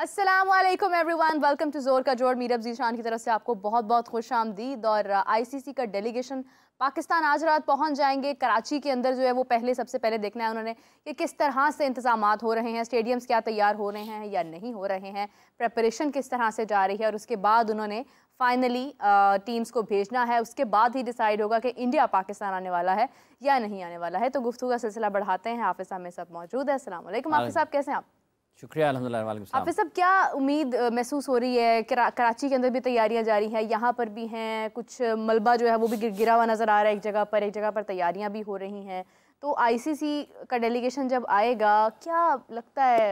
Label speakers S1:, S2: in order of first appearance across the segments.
S1: अस्सलामुअलैकुम everyone, welcome to जोर का जोड़। मीरब जीशान की तरफ से आपको बहुत बहुत खुश आमदीद। और आईसीसी का डेलीगेशन पाकिस्तान आज रात पहुंच जाएंगे। कराची के अंदर जो है वो सबसे पहले देखना है उन्होंने कि किस तरह से इंतजामात हो रहे हैं, स्टेडियम्स क्या तैयार हो रहे हैं या नहीं हो रहे हैं, प्रेपरेशन किस तरह से जा रही है, और उसके बाद उन्होंने फाइनली टीम्स को भेजना है। उसके बाद ही डिसाइड होगा कि इंडिया पाकिस्तान आने वाला है या नहीं आने वाला है। तो गुफ्तगू का सिलसिला बढ़ाते हैं। हाफिज साहब में सब मौजूद है। अस्सलाम वालेकुम हाफिज साहब, कैसे हैं आप?
S2: शुक्रिया, अल्हम्दुलिल्लाह। वालेकुम सलाम।
S1: हाफिज साहब, क्या उम्मीद महसूस हो रही है? कराची के अंदर भी तैयारियां जारी हैं, यहाँ पर भी हैं, कुछ मलबा जो है वो भी गिरा हुआ नजर आ रहा है एक जगह पर तैयारियां भी हो रही हैं। तो आईसीसी का डेलीगेशन जब आएगा, क्या लगता है,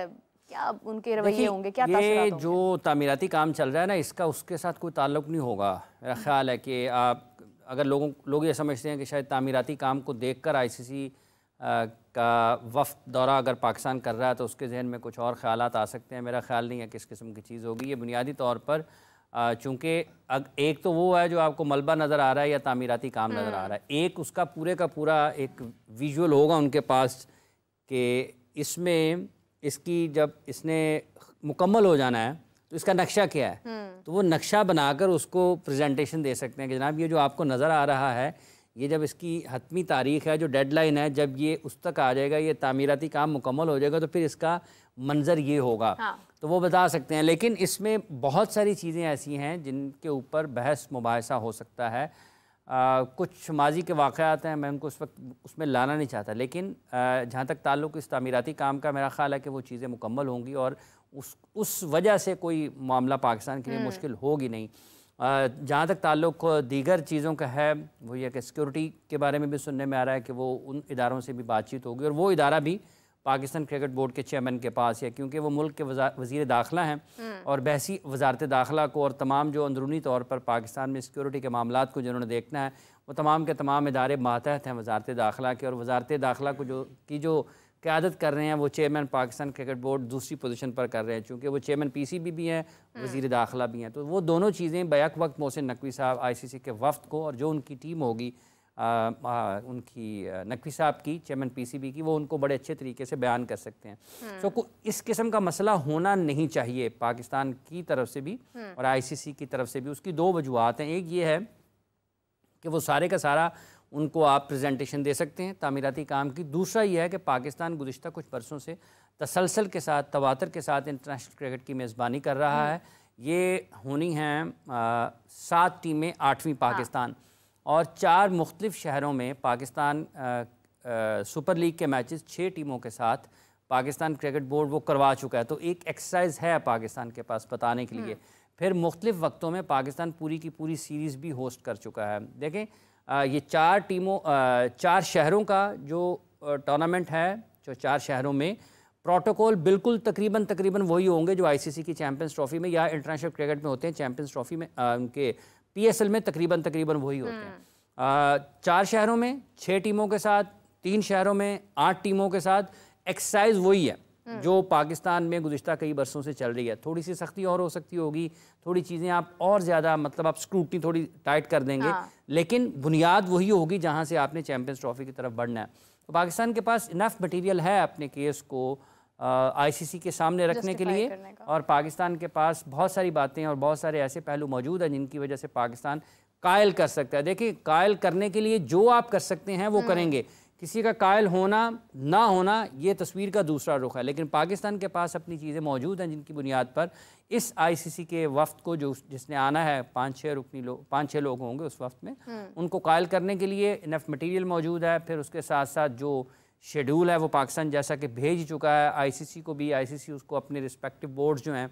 S1: क्या उनके रवैये होंगे, क्या तासुरात होंगे?
S2: जो तामीराती काम चल रहा है ना, इसका उसके साथ कोई ताल्लुक नहीं होगा। मेरा ख्याल है कि अगर लोग ये समझते हैं कि शायद तामीराती काम को देखकर आईसीसी का वफ़द दौरा अगर पाकिस्तान कर रहा है तो उसके जहन में कुछ और ख़यालात आ सकते हैं। मेरा ख़्याल नहीं है किस किस्म की चीज़ होगी। ये बुनियादी तौर पर चूँकि एक तो वो है जो आपको मलबा नज़र आ रहा है या तामीराती काम नज़र आ रहा है, एक उसका पूरे का पूरा एक विजुअल होगा उनके पास कि इसमें इसकी जब इसने मुकम्मल हो जाना है तो इसका नक्शा क्या है। तो वो नक्शा बनाकर उसको प्रेजेंटेशन दे सकते हैं कि जनाब ये जो आपको नज़र आ रहा है, ये जब इसकी हतमी तारीख है, जो डेडलाइन है, जब ये उस तक आ जाएगा, ये तामीराती काम मुकम्मल हो जाएगा, तो फिर इसका मंजर ये होगा। तो वो बता सकते हैं। लेकिन इसमें बहुत सारी चीज़ें ऐसी हैं जिनके ऊपर बहस मुबाहिसा हो सकता है। कुछ माजी के वाक़यात हैं, मैं उनको उस वक्त उसमें लाना नहीं चाहता, लेकिन जहाँ तक ताल्लुक़ इस तामीराती काम का, मेरा ख़्याल है कि वो चीज़ें मुकम्मल होंगी और उस वजह से कोई मामला पाकिस्तान के लिए मुश्किल होगी नहीं। जहाँ तक ताल्लुक़ दीगर चीज़ों का है, वो ये कि सिक्योरिटी के बारे में भी सुनने में आ रहा है कि वो उन इदारों से भी बातचीत होगी, और वो इदारा भी पाकिस्तान क्रिकेट बोर्ड के चेयरमैन के पास है, क्योंकि वो मुल्क के वज़ीर दाखिला हैं और बहसी वजारत दाखिला को और तमाम जो अंदरूनी तौर पर पाकिस्तान में सिक्योरिटी के मामलात को जिन्होंने देखना है, वो तमाम के तमाम इदारे मातहत हैं वजारत दाखिला के। और वजारत दाखिला को जो क़यादत कर रहे हैं वो चेयरमैन पाकिस्तान क्रिकेट बोर्ड दूसरी पोजीशन पर कर रहे हैं, चूँकि वो चेयरमैन पीसीबी भी हैं, वज़ीर दाखिला भी हैं। तो वो दोनों चीज़ें बैक वक्त मोहसिन नकवी साहब आईसीसी के वफ़द को, और जो उनकी टीम होगी उनकी नकवी साहब की, चेयरमैन पीसीबी की, वो उनको बड़े अच्छे तरीके से बयान कर सकते हैं। सो इस किस्म का मसला होना नहीं चाहिए पाकिस्तान की तरफ से भी और आईसीसी की तरफ से भी। उसकी दो वजूहत हैं। एक ये है कि वो सारे का सारा उनको आप प्रेजेंटेशन दे सकते हैं तामीराती काम की। दूसरा ये है कि पाकिस्तान गुज़िश्ता कुछ बरसों से तसलसल के साथ, तवातर के साथ इंटरनेशनल क्रिकेट की मेज़बानी कर रहा है। ये होनी हैं 7 टीमें, 8वीं पाकिस्तान, और 4 मुख्तलिफ शहरों में पाकिस्तान सुपर लीग के मैचेस 6 टीमों के साथ पाकिस्तान क्रिकेट बोर्ड वो करवा चुका है। तो एक एक्सरसाइज है पाकिस्तान के पास बताने के लिए। फिर मुख्तलिफ वक्तों में पाकिस्तान पूरी की पूरी सीरीज़ भी होस्ट कर चुका है। देखें, ये 4 शहरों का जो टूर्नामेंट है, जो 4 शहरों में प्रोटोकॉल बिल्कुल तकरीबन वही होंगे जो आईसीसी की चैंपियंस ट्रॉफी में या इंटरनेशनल क्रिकेट में होते हैं। चैंपियंस ट्रॉफी में उनके पीएसएल में तकरीबन वही होते हैं। 4 शहरों में 6 टीमों के साथ, 3 शहरों में 8 टीमों के साथ एक्सरसाइज वही है जो पाकिस्तान में गुज़िश्ता कई बरसों से चल रही है। थोड़ी सी सख्ती और हो सकती होगी, थोड़ी चीज़ें आप और ज़्यादा, मतलब आप स्क्रूटनी थोड़ी टाइट कर देंगे, लेकिन बुनियाद वही होगी जहाँ से आपने चैंपियंस ट्रॉफी की तरफ बढ़ना है। तो पाकिस्तान के पास इनफ मटीरियल है अपने केस को आईसीसी के सामने रखने के लिए, और पाकिस्तान के पास बहुत सारी बातें और बहुत सारे ऐसे पहलू मौजूद हैं जिनकी वजह से पाकिस्तान कायल कर सकता है। देखिए, कायल करने के लिए जो आप कर सकते हैं वो करेंगे। किसी का कायल होना ना होना ये तस्वीर का दूसरा रुख है, लेकिन पाकिस्तान के पास अपनी चीज़ें मौजूद हैं जिनकी बुनियाद पर इस आईसीसी के वफ़द को जिसने आना है, 5-6 लोग होंगे उस वफ़द में, उनको कायल करने के लिए इनफ मटीरियल मौजूद है। फिर उसके साथ साथ जो शेड्यूल है वो पाकिस्तान जैसा कि भेज चुका है आईसीसी को भी। आईसीसी उसको अपने रिस्पेक्टिव बोर्ड्स जो हैं,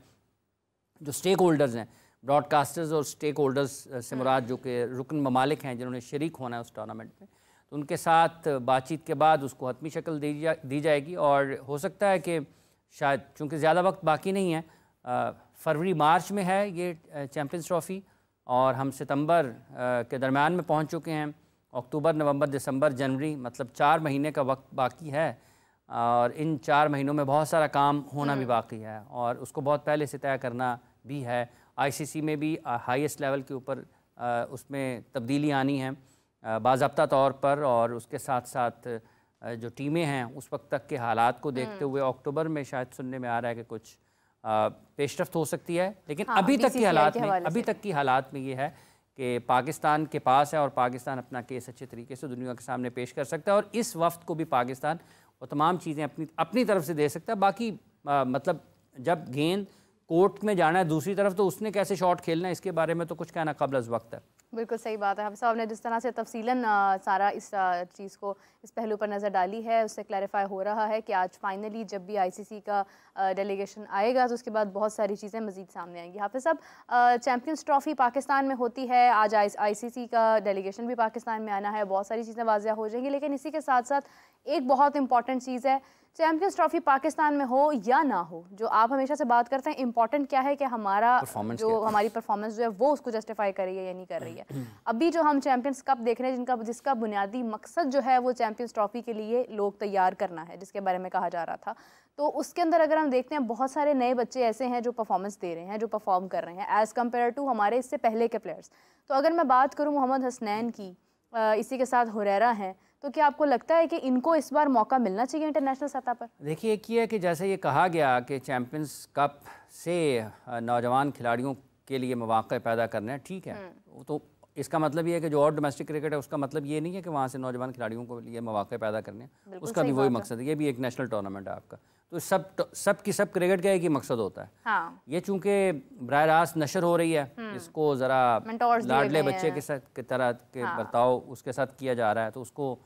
S2: जो स्टेक होल्डर्स हैं, ब्रॉडकास्टर्स और स्टेक होल्डर्स से मुराद जो कि रुकन ममालिक हैं जिन्होंने शरीक होना है उस टूर्नामेंट में, तो उनके साथ बातचीत के बाद उसको हतमी शक्ल दी जाएगी। और हो सकता है कि शायद, चूँकि ज़्यादा वक्त बाकी नहीं है, फरवरी मार्च में है ये चैम्पियंस ट्रॉफ़ी, और हम सितंबर के दरमियान में पहुंच चुके हैं। अक्टूबर, नवंबर, दिसंबर, जनवरी, मतलब 4 महीने का वक्त बाकी है, और इन 4 महीनों में बहुत सारा काम होना भी बाकी है और उसको बहुत पहले से तय करना भी है। आईसीसी में भी हाईएस्ट लेवल के ऊपर उसमें तब्दीली आनी है बाज़ाब्ता तौर पर, और उसके साथ साथ जो टीमें हैं उस वक्त तक के हालात को देखते हुए अक्टूबर में शायद सुनने में आ रहा है कि कुछ पेशरफ्त हो सकती है, लेकिन
S1: हाँ,
S2: अभी तक की
S1: BCCI
S2: हालात में ये है कि पाकिस्तान के पास है और पाकिस्तान अपना केस अच्छे तरीके से दुनिया के सामने पेश कर सकता है और इस वक्त को भी पाकिस्तान वो तमाम चीज़ें अपनी तरफ से दे सकता है। बाकी मतलब जब गेंद कोर्ट में जाना है दूसरी तरफ तो उसने कैसे शॉट खेलना है इसके बारे में तो कुछ कहना कबल अज़ वक्त है।
S1: बिल्कुल सही बात है। हम साहब ने जिस तरह से तफसीलन सारा इस चीज़ को इस पहलू पर नज़र डाली है उससे क्लैरिफाई हो रहा है कि आज फाइनली जब भी आईसीसी का डेलीगेशन आएगा तो उसके बाद बहुत सारी चीज़ें मज़ीद सामने आएंगी। हाफिज़ साहब, चैम्पियंस ट्रॉफ़ी पाकिस्तान में होती है, आज आईसीसी का डेलीगेशन भी पाकिस्तान में आना है, बहुत सारी चीज़ें वाज़िया हो जाएंगी, लेकिन इसी के साथ साथ एक बहुत इंपॉर्टेंट चीज़ है, चैम्पियंस ट्रॉफी पाकिस्तान में हो या ना हो, जो आप हमेशा से बात करते हैं, इंपॉर्टेंट क्या है कि हमारा हमारी परफॉर्मेंस जो है वो उसको जस्टिफाई कर रही है या नहीं कर रही है। अभी जो हम चैम्पियंस कप देख रहे हैं जिसका बुनियादी मकसद जो है वो चैम्पियंस ट्रॉफी के लिए लोग तैयार करना है, जिसके बारे में कहा जा रहा था, तो उसके अंदर अगर हम देखते हैं बहुत सारे नए बच्चे ऐसे हैं जो परफॉर्मेंस दे रहे हैं, जो परफॉर्म कर रहे हैं एज़ कम्पेयर टू हमारे इससे पहले के प्लेयर्स। तो अगर मैं बात करूँ मोहम्मद हसनैन की, इसी के साथ हुरैरा हैं, तो क्या आपको लगता है कि इनको इस बार मौका मिलना चाहिए इंटरनेशनल सतह पर?
S2: देखिए, एक ये है कि जैसे ये कहा गया कि चैम्पियंस कप से नौजवान खिलाड़ियों के लिए मौक़े पैदा करने हैं, ठीक है, तो इसका मतलब ये है कि जो और डोमेस्टिक क्रिकेट है उसका मतलब ये नहीं है कि वहाँ से नौजवान खिलाड़ियों को लिए मौक़े पैदा करने हैं, उसका भी वही मकसद है। ये भी एक नेशनल टूर्नामेंट है आपका, तो सब क्रिकेट का एक ही मकसद होता है।
S1: हाँ। ये
S2: चूँकि बराह रास्त नशर हो रही है, इसको ज़रा लाडले बच्चे के तरह के बर्ताव उसके साथ किया जा रहा है, तो उसको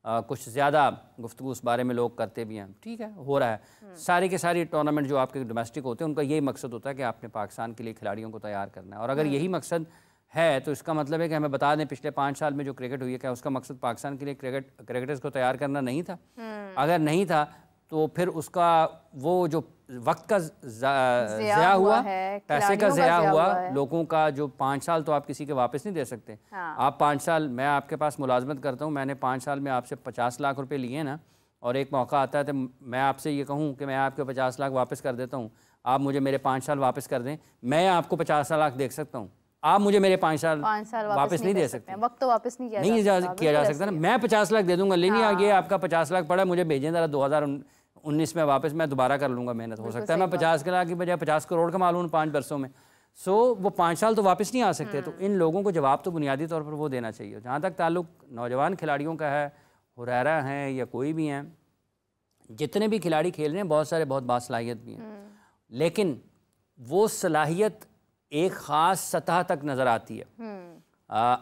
S2: कुछ ज़्यादा गुफ्तगू उस बारे में लोग करते भी हैं, ठीक है, हो रहा है। सारी के सारी टूर्नामेंट जो आपके डोमेस्टिक होते हैं उनका यही मकसद होता है कि आपने पाकिस्तान के लिए खिलाड़ियों को तैयार करना है, और अगर यही मकसद है तो इसका मतलब है कि हमें बता दें पिछले 5 साल में जो क्रिकेट हुई है, क्या उसका मकसद पाकिस्तान के लिए क्रिकेटर्स को तैयार करना नहीं था? अगर नहीं था तो फिर उसका वो जो वक्त का ज़या हुआ, पैसे का ज़या हुआ, लोगों का जो 5 साल तो आप किसी के वापस नहीं दे सकते। हाँ। आप 5 साल, मैं आपके पास मुलाजमत करता हूँ, मैंने 5 साल में आपसे 50 लाख रुपए लिए ना, और एक मौका आता है तो मैं आपसे ये कहूँ कि मैं आपके 50 लाख वापस कर देता हूँ, आप मुझे मेरे 5 साल वापस कर दें, मैं आपको 50 लाख दे सकता हूँ, आप मुझे मेरे 5 साल वापस नहीं दे सकते।
S1: वक्त तो वापस नहीं
S2: किया जा सकता ना। मैं 50 लाख दे दूंगा, लेकिन आगे आपका 50 लाख पड़ा, मुझे भेजें ज़रा 2019 में वापस, मैं दोबारा कर लूँगा मेहनत, हो सकता है मैं 50 लाख की बजाय 50 करोड़ कमा लूँ 5 वर्षों में। वो 5 साल तो वापस नहीं आ सकते, तो इन लोगों को जवाब तो बुनियादी तौर पर वो देना चाहिए। जहाँ तक ताल्लुक नौजवान खिलाड़ियों का है, हुरैरा हैं या कोई भी हैं, जितने भी खिलाड़ी खेल रहे हैं बहुत सारे बहुत बासलाहियत भी हैं, लेकिन वो सलाहियत एक ख़ास सतह तक नज़र आती है।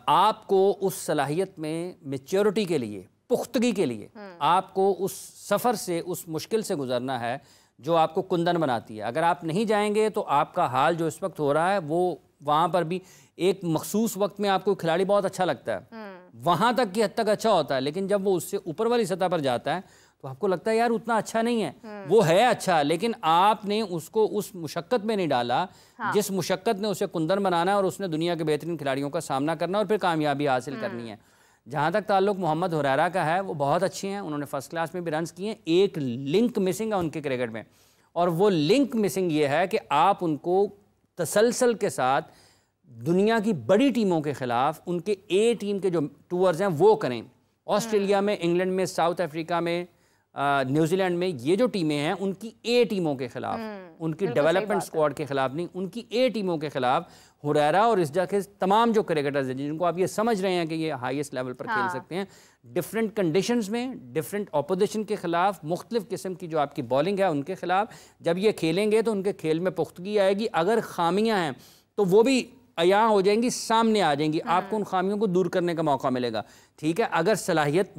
S2: आपको उस सलाहियत में मैच्योरिटी के लिए, पुख्तगी के लिए आपको उस सफ़र से, उस मुश्किल से गुजरना है जो आपको कुंदन बनाती है। अगर आप नहीं जाएंगे तो आपका हाल जो इस वक्त हो रहा है वो वहाँ पर भी एक मखसूस वक्त में आपको खिलाड़ी बहुत अच्छा लगता है, वहाँ तक की हद तक अच्छा होता है, लेकिन जब वो उससे ऊपर वाली सतह पर जाता है तो आपको लगता है यार उतना अच्छा नहीं है। वो है अच्छा, लेकिन आपने उसको उस मुशक्क़त में नहीं डाला। हाँ। जिस मुशक्क़त ने उसे कुंदन बनाना है और उसने दुनिया के बेहतरीन खिलाड़ियों का सामना करना और फिर कामयाबी हासिल करनी है। जहाँ तक ताल्लुक मोहम्मद हुरैरा का है, वो बहुत अच्छे हैं, उन्होंने फर्स्ट क्लास में भी रन्स किए हैं, एक लिंक मिसिंग है उनके क्रिकेट में, और वो लिंक मिसिंग ये है कि आप उनको तसलसल के साथ दुनिया की बड़ी टीमों के ख़िलाफ़ उनके ए टीम के जो टूर्स हैं वो करें। ऑस्ट्रेलिया में, इंग्लैंड में, साउथ अफ्रीका में, न्यूजीलैंड में, ये जो टीमें हैं उनकी ए टीमों के खिलाफ, उनकी डेवलपमेंट स्क्वाड के खिलाफ नहीं, उनकी ए टीमों के खिलाफ हुरैरा और इस जगह तमाम जो क्रिकेटर्स हैं जिनको आप ये समझ रहे हैं कि ये हाईएस्ट लेवल पर खेल सकते हैं, डिफरेंट कंडीशंस में, डिफरेंट ऑपोजिशन के खिलाफ, मुख्तलिफ किस्म की जो आपकी बॉलिंग है उनके खिलाफ जब ये खेलेंगे तो उनके खेल में पुख्तगी आएगी। अगर खामियां हैं तो वो भी अयां हो जाएंगी, सामने आ जाएंगी, आपको उन खामियों को दूर करने का मौका मिलेगा। ठीक है, अगर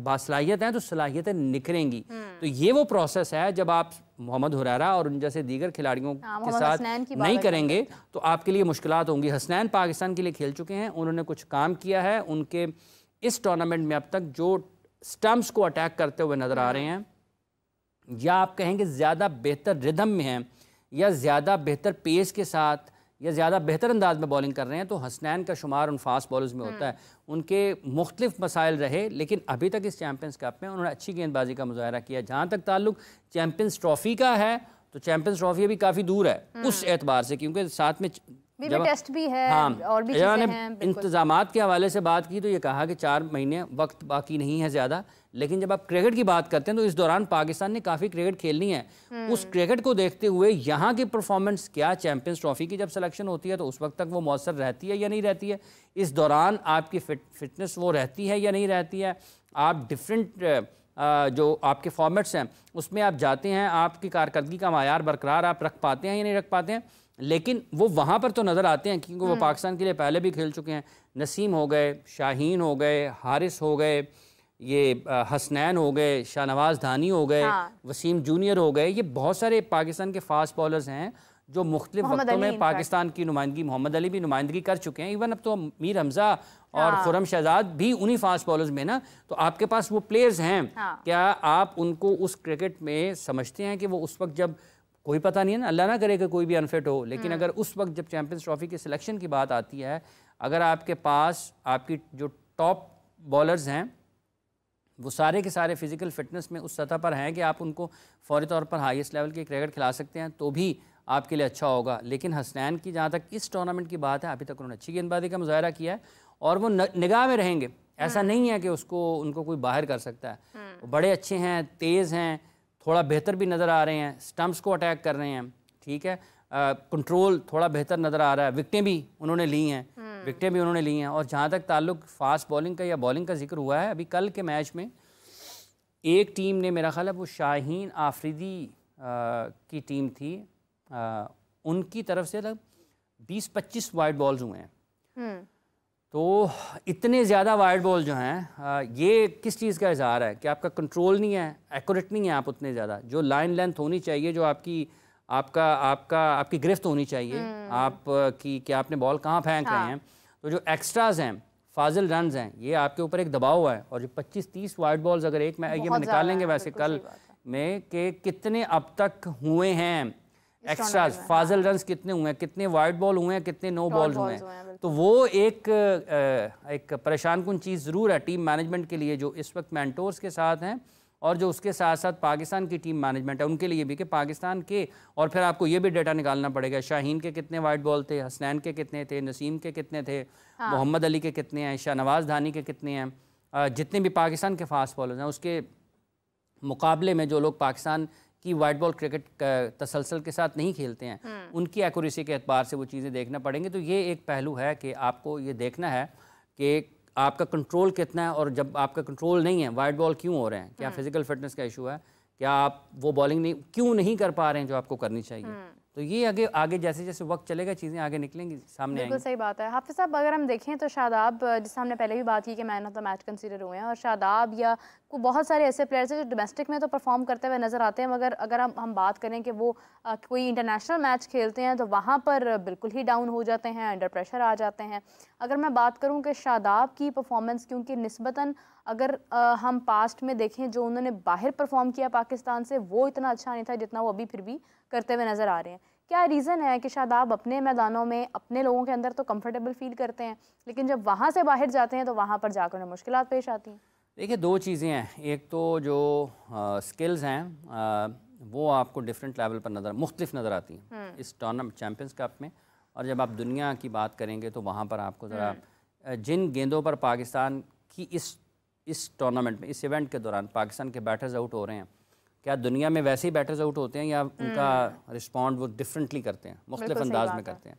S2: बासलाहियत है तो सलाहियतें निखरेंगी। तो ये वो प्रोसेस है, जब आप मोहम्मद हुरैरा और उन जैसे दीगर खिलाड़ियों के साथ नहीं करेंगे तो आपके लिए मुश्किलात होंगी। हसनैन पाकिस्तान के लिए खेल चुके हैं, उन्होंने कुछ काम किया है, उनके इस टूर्नामेंट में अब तक जो स्टंप्स को अटैक करते हुए नजर आ रहे हैं, या आप कहेंगे ज़्यादा बेहतर रिदम में हैं, या ज़्यादा बेहतर पेस के साथ, या ज़्यादा बेहतर अंदाज में बॉलिंग कर रहे हैं, तो हसनैन का शुमार उन फास्ट बॉलर्स में होता है। उनके मुख्तलिफ मसाइल रहे, लेकिन अभी तक इस चैम्पियंस कप में उन्होंने अच्छी गेंदबाजी का मुजाहरा किया। जहाँ तक ताल्लुक चैम्पियंस ट्रॉफ़ी का है, तो चैम्पियंस ट्रॉफ़ी अभी काफ़ी दूर है उस एतबार से, क्योंकि साथ में
S1: जब टेस्ट भी है,
S2: हाँ,
S1: और भी चीजें हैं।
S2: इंतजामात के हवाले से बात की तो ये कहा कि 4 महीने वक्त बाकी नहीं है ज़्यादा, लेकिन जब आप क्रिकेट की बात करते हैं तो इस दौरान पाकिस्तान ने काफ़ी क्रिकेट खेलनी है। उस क्रिकेट को देखते हुए यहाँ की परफॉर्मेंस क्या, चैंपियंस ट्रॉफी की जब सिलेक्शन होती है तो उस वक्त तक वो मौसर रहती है या नहीं रहती है, इस दौरान आपकी फिटनेस वो रहती है या नहीं रहती है, आप डिफरेंट जो आपके फॉर्मेट्स हैं उसमें आप जाते हैं, आपकी कारकर्दगी का मायार बरकरार आप रख पाते हैं या नहीं रख पाते हैं। लेकिन वो वहाँ पर तो नज़र आते हैं क्योंकि वो पाकिस्तान के लिए पहले भी खेल चुके हैं। नसीम हो गए, शाहीन हो गए, हारिस हो गए, ये हसनैन हो गए, शाहनवाज धानी हो गए, वसीम जूनियर हो गए, ये बहुत सारे पाकिस्तान के फास्ट बॉलर्स हैं जो मुख्तलिफ वक्तों में पाकिस्तान की नुमाइंदगी, मोहम्मद अली भी नुमाइंदगी कर चुके हैं। इवन अब तो मीर हमजा और खुरम शहजाद भी उन्हीं फास्ट बॉलर्स में ना, तो आपके पास वो प्लेयर्स हैं। क्या आप उनको उस क्रिकेट में समझते हैं कि वो उस वक्त, जब कोई पता नहीं है ना, अल्लाह ना करे कि कोई भी अनफिट हो, लेकिन अगर उस वक्त जब चैंपियंस ट्रॉफी की सिलेक्शन की बात आती है, अगर आपके पास आपकी जो टॉप बॉलर्स हैं वो सारे के सारे फिजिकल फिटनेस में उस सतह पर हैं कि आप उनको फौरी तौर पर हाईएस्ट लेवल की क्रिकेट खिला सकते हैं, तो भी आपके लिए अच्छा होगा। लेकिन हसनैन की जहाँ तक इस टूर्नामेंट की बात है, अभी तक उन्होंने अच्छी गेंदबाजी का मुजाहरा किया है और वो निगाह में रहेंगे। ऐसा नहीं है कि उनको कोई बाहर कर सकता है। वो बड़े अच्छे हैं, तेज़ हैं, थोड़ा बेहतर भी नज़र आ रहे हैं, स्टम्प्स को अटैक कर रहे हैं, ठीक है, कंट्रोल थोड़ा बेहतर नज़र आ रहा है, विकटें भी उन्होंने ली हैं। और जहाँ तक ताल्लुक फास्ट बॉलिंग का या बॉलिंग का जिक्र हुआ है, अभी कल के मैच में एक टीम ने, मेरा ख्याल है वो शाहीन आफरीदी की टीम थी, उनकी तरफ से 20-25 वाइड बॉल्स हुए हैं। तो इतने ज़्यादा वाइड बॉल जो हैं, ये किस चीज़ का इज़हार है कि आपका कंट्रोल नहीं है, एक्यूरेट नहीं है आप उतने ज़्यादा। जो लाइन लेंथ होनी चाहिए, जो आपकी गिरफ्त होनी चाहिए, आपकी कि आपने बॉल कहाँ फेंक रहे हैं, तो जो एक्स्ट्राज हैं, फाजिल रन्स हैं, ये आपके ऊपर एक दबाव है। और जो 25-30 वाइड बॉल्स अगर एक में ये में निकालेंगे वैसे कल में कि कितने अब तक हुए हैं एक्स्ट्राज, फाजिल रन्स कितने हुए हैं, कितने वाइड बॉल हुए हैं, कितने नो बॉल्स हुए हैं, तो वो एक परेशान कुन चीज़ ज़रूर है टीम मैनेजमेंट के लिए, जो इस वक्त मेंटोर्स के साथ हैं और जो उसके साथ साथ पाकिस्तान की टीम मैनेजमेंट है उनके लिए भी, कि पाकिस्तान के, और फिर आपको ये भी डेटा निकालना पड़ेगा शाहीन के कितने वाइड बॉल थे, हसनैन के कितने थे, नसीम के कितने थे, मोहम्मद अली के कितने हैं, शाहनवाज धानी के कितने हैं, जितने भी पाकिस्तान के फास्ट बॉलर्स हैं उसके मुकाबले में जो लोग पाकिस्तान की वाइट बॉल क्रिकेट तसलसल के साथ नहीं खेलते हैं, उनकी एक्यूरेसी के एतबार से वो चीज़ें देखना पड़ेंगी। तो ये एक पहलू है कि आपको ये देखना है कि आपका कंट्रोल कितना है, और जब आपका कंट्रोल नहीं है, वाइड बॉल क्यों हो रहे हैं, क्या फिजिकल फिटनेस का इशू है, क्या आप वो बॉलिंग क्यों नहीं कर पा रहे हैं जो आपको करनी चाहिए। तो ये आगे जैसे जैसे वक्त चलेगा चीज़ें आगे निकलेंगी, सामने
S1: बिल्कुल सही बात है। हाफिज़ साहब, अगर हम देखें तो शादाब, जिससे हमने पहले भी बात की कि man of the match consider हुए हैं, और शादाब या को बहुत सारे ऐसे प्लेयर्स हैं जो डोमेस्टिक में तो परफॉर्म करते हुए नज़र आते हैं, मगर अगर हम बात करें कि वो कोई इंटरनेशनल मैच खेलते हैं तो वहाँ पर बिल्कुल ही डाउन हो जाते हैं, अंडर प्रेशर आ जाते हैं। अगर मैं बात करूँ कि शादाब की परफॉर्मेंस, क्योंकि निस्बतन अगर हम पास्ट में देखें जो उन्होंने बाहर परफॉर्म किया पाकिस्तान से, वो इतना अच्छा नहीं था जितना वो अभी फिर भी करते हुए नज़र आ रहे हैं। क्या रीज़न है कि शादाब अपने मैदानों में अपने लोगों के अंदर तो कंफर्टेबल फील करते हैं, लेकिन जब वहाँ से बाहर जाते हैं तो वहाँ पर जाकर उन्हें मुश्किलात पेश आती हैं?
S2: देखिए, दो चीज़ें हैं। एक तो जो स्किल्स हैं वो आपको डिफरेंट लेवल पर मुख्तलिफ नज़र आती हैं इस टूर्नामेंट चैम्पियंस कप में, और जब आप दुनिया की बात करेंगे तो वहाँ पर आपको ज़रा जिन गेंदों पर पाकिस्तान की इस टूर्नामेंट में, इस इवेंट के दौरान पाकिस्तान के बैटर्स आउट हो रहे हैं, क्या दुनिया में वैसे ही बैटर्स आउट होते हैं या उनका रिस्पॉन्ड वो डिफरेंटली करते हैं, मुख्तलिफ अंदाज में करते हैं,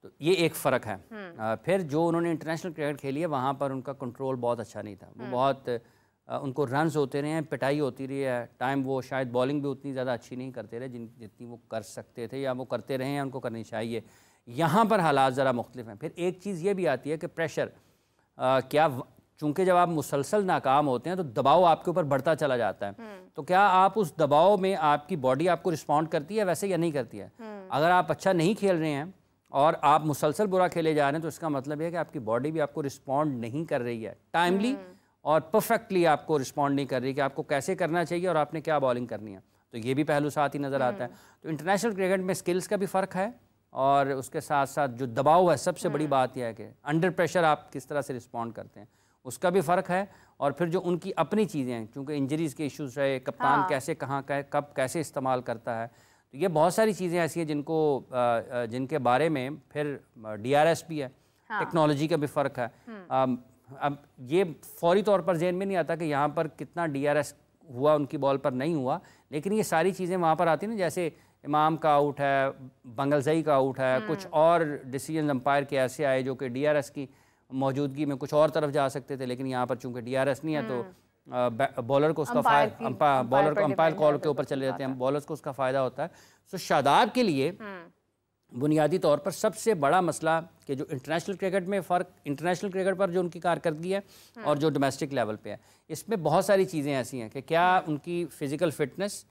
S2: तो ये एक फ़र्क है। फिर जो उन्होंने इंटरनेशनल क्रिकेट खेली है वहाँ पर उनका कंट्रोल बहुत अच्छा नहीं था, वो बहुत उनको रन्स होते रहे हैं, पिटाई होती रही है, टाइम वो शायद बॉलिंग भी उतनी ज़्यादा अच्छी नहीं करते रहे जितनी वो कर सकते थे या वो करते रहे हैं, उनको करनी चाहिए। यहाँ पर हालात ज़रा मुख्तलिफ हैं। फिर एक चीज़ ये भी आती है कि प्रेशर, क्या चूँकि जब आप मुसलसल नाकाम होते हैं तो दबाव आपके ऊपर बढ़ता चला जाता है, तो क्या आप उस दबाव में आपकी बॉडी आपको रिस्पॉन्ड करती है वैसे या नहीं करती है। अगर आप अच्छा नहीं खेल रहे हैं और आप मुसलसल बुरा खेले जा रहे हैं तो इसका मतलब है कि आपकी बॉडी भी आपको रिस्पॉन्ड नहीं कर रही है टाइमली और परफेक्टली आपको रिस्पॉन्ड नहीं कर रही कि आपको कैसे करना चाहिए और आपने क्या बॉलिंग करनी है। तो ये भी पहलू साथ ही नज़र आता है। तो इंटरनेशनल क्रिकेट में स्किल्स का भी फ़र्क है और उसके साथ साथ जो दबाव है, सबसे बड़ी बात यह है कि अंडर प्रेशर आप किस तरह से रिस्पॉन्ड करते हैं, उसका भी फ़र्क है। और फिर जो उनकी अपनी चीज़ें हैं, क्योंकि इंजरीज़ के इश्यूज़ रहे, कप्तान कैसे कहाँ कब कैसे इस्तेमाल करता है, तो ये बहुत सारी चीज़ें ऐसी हैं जिनके बारे में फिर DRS भी है, टेक्नोलॉजी का भी फ़र्क है। अब ये फौरी तौर पर जहन में नहीं आता कि यहाँ पर कितना DRS हुआ, उनकी बॉल पर नहीं हुआ, लेकिन ये सारी चीज़ें वहाँ पर आती हैं ना, जैसे इमाम का आउट है, बंगलजई का आउट है, कुछ और डिसीजन अंपायर के ऐसे आए जो कि DRS की मौजूदगी में कुछ और तरफ जा सकते थे, लेकिन यहाँ पर चूंकि DRS नहीं है तो बॉलर को उसका अंपायर कॉल के ऊपर चले जाते हैं, बॉलर्स को उसका फ़ायदा होता है। सो शादाब के लिए बुनियादी तौर पर सबसे बड़ा मसला कि जो इंटरनेशनल क्रिकेट में फ़र्क, इंटरनेशनल क्रिकेट पर जो उनकी कारकर्दगी है और जो डोमेस्टिक लेवल पे है, इसमें बहुत सारी चीज़ें ऐसी हैं कि क्या उनकी फ़िज़िकल फ़िटनेस,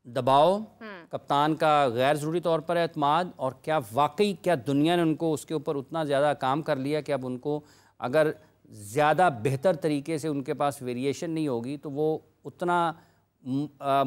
S2: दबाव, कप्तान का गैर ज़रूरी तौर पर एतमाद, और क्या वाकई क्या दुनिया ने उनको उसके ऊपर उतना ज़्यादा काम कर लिया कि अब उनको अगर ज़्यादा बेहतर तरीके से उनके पास वेरिएशन नहीं होगी तो वो उतना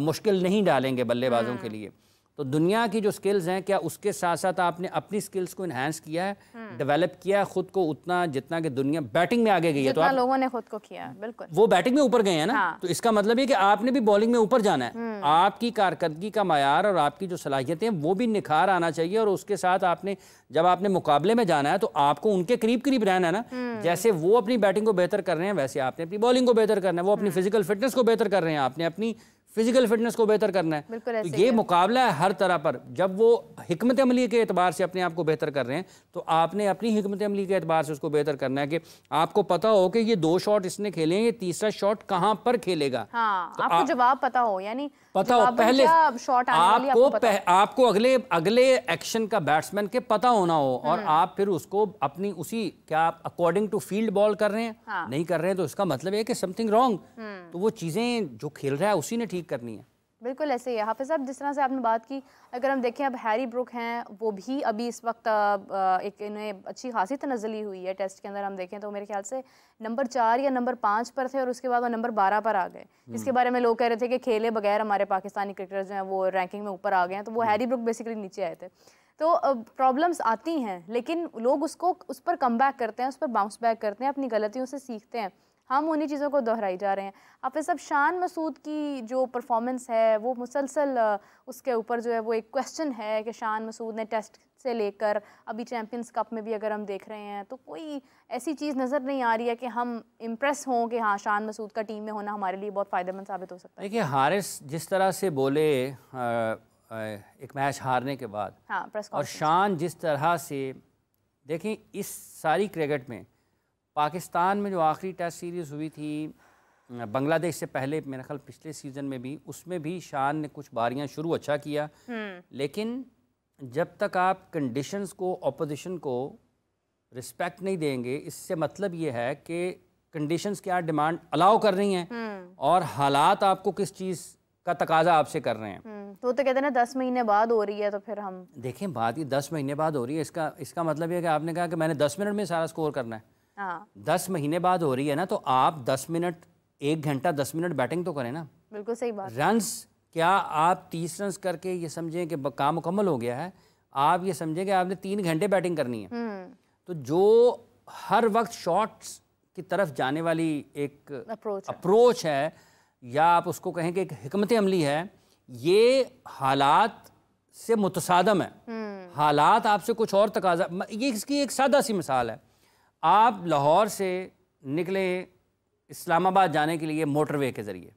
S2: मुश्किल नहीं डालेंगे बल्लेबाजों के लिए। तो दुनिया की जो स्किल्स हैं, क्या उसके साथ साथ आपने अपनी स्किल्स को इन्हांस किया है, डेवलप किया है खुद को उतना जितना कि दुनिया बैटिंग में आगे गई है, तो आप
S1: लोगों ने खुद को किया, बिल्कुल
S2: वो बैटिंग में ऊपर गए हैं ना। तो इसका मतलब है कि आपने भी बॉलिंग में ऊपर जाना है, आपकी कारकर्दगी का मायार और आपकी जो सलाहियतें वो भी निखार आना चाहिए, और उसके साथ आपने जब आपने मुकाबले में जाना है तो आपको उनके करीब करीब रहना है ना। जैसे वो अपनी बैटिंग को बेहतर कर रहे हैं वैसे आपने अपनी बॉलिंग को बेहतर करना है, वो अपनी फिजिकल फिटनेस को बेहतर कर रहे हैं, आपने अपनी फिजिकल फिटनेस को बेहतर करना है। तो ये मुकाबला है हर तरह पर। जब वो हिकमत अमली के एतबार से अपने आप को बेहतर कर रहे हैं तो आपने अपनी हिकमत अमली के एतबार से उसको बेहतर करना है कि आपको पता हो कि ये 2 शॉट इसने खेले हैं, ये तीसरा शॉट कहाँ पर खेलेगा।
S1: तो आपको जवाब पता हो, यानी
S2: पता हो पहले शॉट आपको अगले एक्शन का बैट्समैन के पता होना हो, और आप फिर उसको अपनी उसी क्या अकॉर्डिंग टू फील्ड बॉल कर रहे हैं, नहीं कर रहे हैं, तो इसका मतलब है कि समथिंग रॉन्ग। तो वो चीज़ें जो खेल रहा है उसी ने ठीक करनी है।
S1: बिल्कुल ऐसे ही है हाफिज साहब, जिस तरह से आपने बात की, अगर हम देखें अब हैरी ब्रुक हैं, वो भी अभी इस वक्त एक इन्हें अच्छी खासी तनज़्ज़ुली हुई है टेस्ट के अंदर। हम देखें तो मेरे ख्याल से नंबर 4 या नंबर 5 पर थे और उसके बाद वो नंबर 12 पर आ गए, जिसके बारे में लोग कह रहे थे कि खेले बगैर हमारे पाकिस्तानी क्रिकेटर्स जो हैं वो रैंकिंग में ऊपर आ गए हैं। तो वो हैरी ब्रुक बेसिकली नीचे आए थे। तो प्रॉब्लम्स आती हैं, लेकिन लोग उस पर कम बैक करते हैं, उस पर बाउंस बैक करते हैं, अपनी गलतियों से सीखते हैं। हम उन्हीं चीज़ों को दोहराई जा रहे हैं। आप सब शान मसूद की जो परफॉर्मेंस है वो मुसलसल उसके ऊपर जो है वो एक क्वेश्चन है कि शान मसूद ने टेस्ट से लेकर अभी चैम्पियंस कप में भी अगर हम देख रहे हैं तो कोई ऐसी चीज़ नज़र नहीं आ रही है कि हम इम्प्रेस हों कि हाँ शान मसूद का टीम में होना हमारे लिए बहुत फ़ायदेमंद साबित हो सकता है।
S2: देखिए हारिस जिस तरह से बोले एक मैच हारने के बाद,
S1: प्रेस
S2: और शान जिस तरह से, देखें इस सारी क्रिकेट में पाकिस्तान में जो आखिरी टेस्ट सीरीज़ हुई थी बांग्लादेश से पहले, मेरे ख्याल पिछले सीज़न में भी, उसमें भी शान ने कुछ बारियां शुरू अच्छा किया, लेकिन जब तक आप कंडीशंस को, ऑपोजिशन को रिस्पेक्ट नहीं देंगे, इससे मतलब ये है कि कंडीशंस क्या डिमांड अलाउ कर रही हैं और हालात आपको किस चीज़ का तकाजा आपसे कर रहे हैं।
S1: तो कहते हैं ना 10 महीने बाद हो रही है, तो फिर हम
S2: देखें बात ये 10 महीने बाद हो रही है, इसका मतलब ये है कि आपने कहा कि मैंने 10 मिनट में सारा स्कोर करना है। 10 महीने बाद हो रही है ना, तो आप 10 मिनट, 1 घंटा 10 मिनट बैटिंग तो करें ना।
S1: बिल्कुल सही बात।
S2: रन्स क्या आप 30 रन्स करके ये समझें कि काम मुकम्मल हो गया है, आप ये समझें कि आपने 3 घंटे बैटिंग करनी है। तो जो हर वक्त शॉट्स की तरफ जाने वाली एक अप्रोच है, या आप उसको कहें कि एक हिकमत अमली है, ये हालात से मुतसादम है। हालात आपसे कुछ और तकाजा, ये इसकी एक सादा सी मिसाल है। आप लाहौर से निकले इस्लामाबाद जाने के लिए मोटरवे के ज़रिए,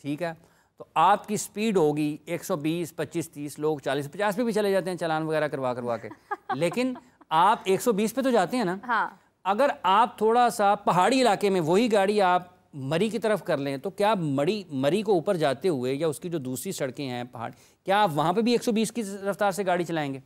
S2: ठीक है, तो आपकी स्पीड होगी 120, 25, 30, लोग 40, 50 पे भी चले जाते हैं चालान वगैरह करवा के, लेकिन आप 120 पे तो जाते हैं ना। अगर आप थोड़ा सा पहाड़ी इलाके में वही गाड़ी आप मरी की तरफ कर लें, तो क्या मरी को ऊपर जाते हुए या उसकी जो दूसरी सड़कें हैं पहाड़, क्या आप वहाँ पे भी 120 की रफ्तार से गाड़ी चलाएंगे?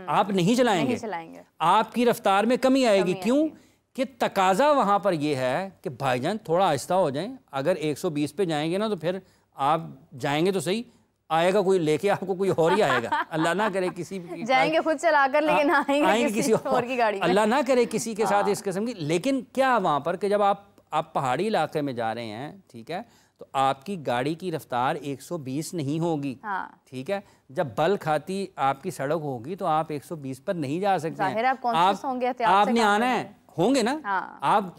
S2: आप नहीं चलाएंगे। आपकी रफ्तार में कमी आएगी। क्यों? कि तकाजा वहाँ पर यह है कि भाईजान थोड़ा आहिस्ता हो जाएं। अगर 120 पे जाएंगे ना तो फिर आप जाएंगे तो सही, आएगा कोई लेके, आपको कोई और ही आएगा। अल्लाह ना करे किसी
S1: जाएंगे खुद चलाकर, लेकिन आएंगे किसी और की गाड़ी में।
S2: अल्लाह ना करे किसी के साथ इस किस्म की। लेकिन क्या वहाँ पर कि जब आप पहाड़ी इलाके में जा रहे हैं, ठीक है, तो आपकी गाड़ी की रफ्तार 120 नहीं होगी, ठीक है। जब बल खाती आपकी सड़क होगी तो आप 120 पर नहीं जा सकते हैं। आपने आना है, होंगे ना। आप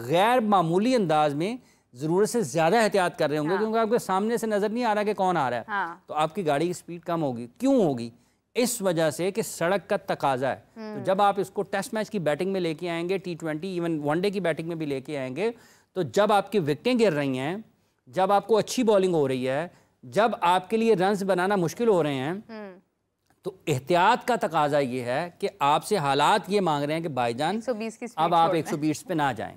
S2: गैर मामूली अंदाज में ज़रूरत से ज़्यादा एहतियात कर रहे होंगे, क्योंकि आपके सामने से नज़र नहीं आ रहा कि कौन आ रहा है, तो आपकी गाड़ी की स्पीड कम होगी। क्यों होगी? इस वजह से कि सड़क का तकाजा है। तो जब आप इसको टेस्ट मैच की बैटिंग में लेके आएंगे, T20 इवन वनडे की बैटिंग में भी लेके आएंगे, तो जब आपकी विकेटें गिर रही हैं, जब आपको अच्छी बॉलिंग हो रही है, जब आपके लिए रन्स बनाना मुश्किल हो रहे हैं, तो एहतियात का तकाजा ये है कि आपसे हालात ये मांग रहे हैं कि भाईजान अब आप 120 पे ना जाएं।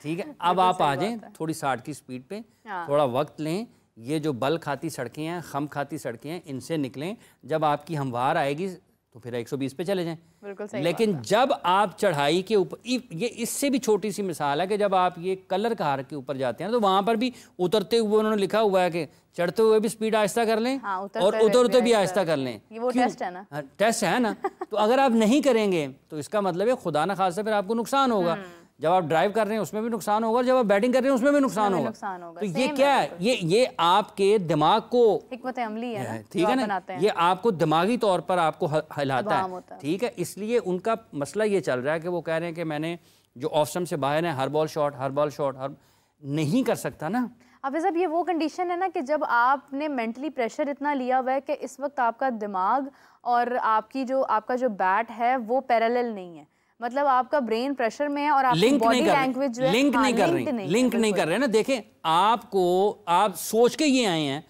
S2: ठीक है, अब आप आ जाएं थोड़ी 60 की स्पीड पे, थोड़ा वक्त लें, ये जो बल खाती सड़कें हैं, खम खाती सड़कें हैं, इनसे निकलें। जब आपकी हमवार आएगी तो फिर 120 पे चले जाएं।
S1: बिल्कुल सही
S2: लेकिन जब आप चढ़ाई के ऊपर, ये इससे भी छोटी सी मिसाल है कि जब आप ये कलर कार के ऊपर जाते हैं तो वहां पर भी उतरते हुए उन्होंने लिखा हुआ है कि चढ़ते हुए भी स्पीड आहिस्ता कर लें, और उतरते भी आहिस्ता कर लें।
S1: ये वो टेस्ट है ना,
S2: टेस्ट है ना। तो अगर आप नहीं करेंगे तो इसका मतलब है खुदा न खास्ता फिर आपको नुकसान होगा। जब आप ड्राइव कर रहे हैं उसमें भी नुकसान होगा, और जब आप बैटिंग कर रहे हैं उसमें भी नुकसान होगा। तो ये क्या है? ये आपके दिमाग को
S1: हिकमत अमली है,
S2: ठीक है ना, ये आपको दिमागी तौर पर आपको हिलाता है। ठीक है, इसलिए उनका मसला ये चल रहा है कि वो कह रहे हैं कि मैंने जो ऑफ स्टंप से बाहर है हर बॉल शॉट, हर बॉल शॉट, हर नहीं कर सकता ना।
S1: अब साहब ये वो कंडीशन है ना कि जब आपने मेंटली प्रेशर इतना लिया हुआ है कि इस वक्त आपका दिमाग और आपका जो बैट है वो पैरेलल नहीं है, मतलब आपका ब्रेन प्रेशर में है और आपकी बॉडी लैंग्वेज जो है
S2: लिंक नहीं कर रहे ना। देखें, आप सोच के ये आए हैं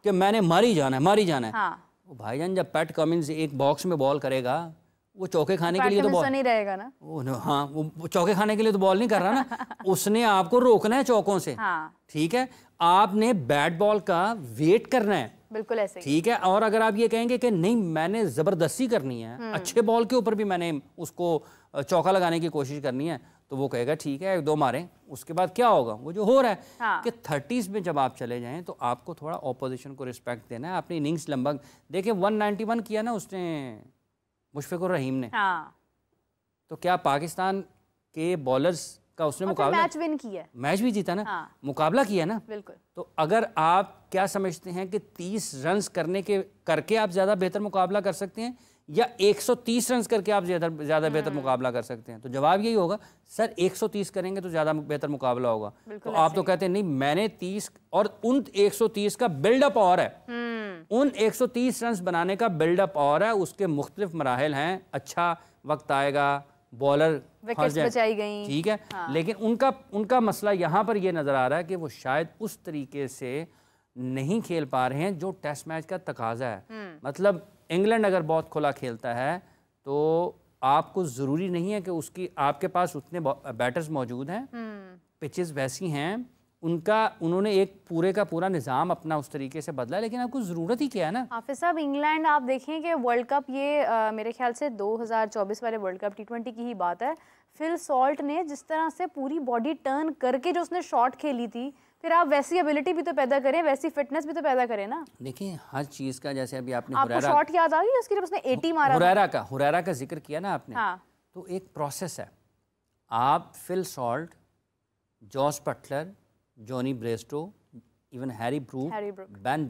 S2: कि मैंने मार ही जाना है। भाईजान जब पैट कमिंस एक बॉक्स में बॉल करेगा, वो चौके खाने के लिए तो बॉल
S1: नहीं रहेगा ना।
S2: हाँ, वो चौके खाने के लिए तो बॉल नहीं कर रहा ना। उसने आपको रोकना है चौकों से। ठीक है, आपने बैट बॉल का वेट करना है।
S1: बिल्कुल ऐसे ही।
S2: ठीक है, और अगर आप ये कहेंगे कि नहीं मैंने जबरदस्ती करनी है, अच्छे बॉल के ऊपर भी मैंने उसको चौका लगाने की कोशिश करनी है, तो वो कहेगा ठीक है 1-2 मारें। उसके बाद क्या होगा? वो जो हो रहा है कि 30s में जब आप चले जाएं तो आपको थोड़ा ऑपोजिशन को रिस्पेक्ट देना है। अपनी इनिंग्स लंबा, देखिए 191 किया ना उसने मुशफिकुर रहीम ने, तो क्या पाकिस्तान के बॉलर्स का उसने मुकाबला,
S1: मैच विन किया,
S2: मैच भी जीता ना, मुकाबला किया ना।
S1: बिल्कुल।
S2: तो अगर आप क्या समझते हैं कि 30 रन्स करके आप ज़्यादा बेहतर मुकाबला कर सकते हैं, या 130 रन्स करके आप ज़्यादा बेहतर मुकाबला कर सकते हैं? तो जवाब यही होगा सर 130 करेंगे तो ज़्यादा बेहतर मुकाबला होगा। तो आप तो कहते हैं नहीं मैंने 30, और उन 130 का बिल्डअप और है, उन 130 रन्स बनाने का बिल्डअप और है, उसके मुख्तलिफ मराहिल हैं। अच्छा वक्त आएगा, बॉलर
S1: विकेट्स बचाई गई,
S2: ठीक है, लेकिन उनका मसला यहाँ पर ये नज़र आ रहा है कि वो शायद उस तरीके से नहीं खेल पा रहे हैं जो टेस्ट मैच का तकाजा है। मतलब इंग्लैंड अगर बहुत खुला खेलता है तो आपको ज़रूरी नहीं है कि आपके पास उतने बैटर्स मौजूद हैं, पिचेस वैसी हैं, उन्होंने एक पूरे का पूरा निज़ाम अपना उस तरीके से बदला, लेकिन आपको ज़रूरत ही क्या है ना।
S1: हाफिज़ साहब, इंग्लैंड आप देखें कि वर्ल्ड कप ये मेरे ख्याल से 2024 वाले वर्ल्ड कप T20 की ही बात है, फिल सॉल्ट ने जिस तरह से पूरी बॉडी टर्न करके जो उसने शॉट खेली थी, फिर आप वैसी एबिलिटी भी तो पैदा करें, वैसी फिटनेस भी तो पैदा करें ना।
S2: देखिए हर चीज़ का, जैसे अभी आपने
S1: आपको शॉट याद आ गई उसकी जब उसने 80 मारा,
S2: हुरैरा का जिक्र किया ना आपने, तो एक प्रोसेस है। आप Phil Salt, Jos Buttler, Jonny Bairstow, even Harry Brook, Ben